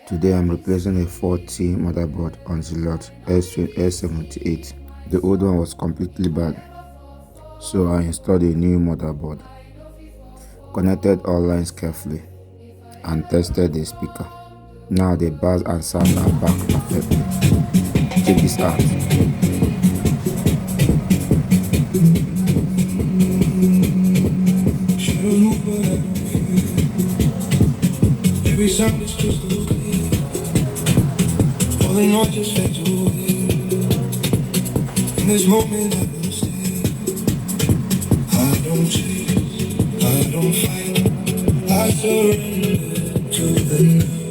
Today I'm replacing a faulty motherboard on Zillox S78. The old one was completely bad, so I installed a new motherboard, connected all lines carefully, and tested the speaker. Now the bass and sound are back perfectly. Check this out. Every sound is crystal clear. Falling on just fades away. In this moment I will stay. I don't chase, I don't fight. I surrender to the night.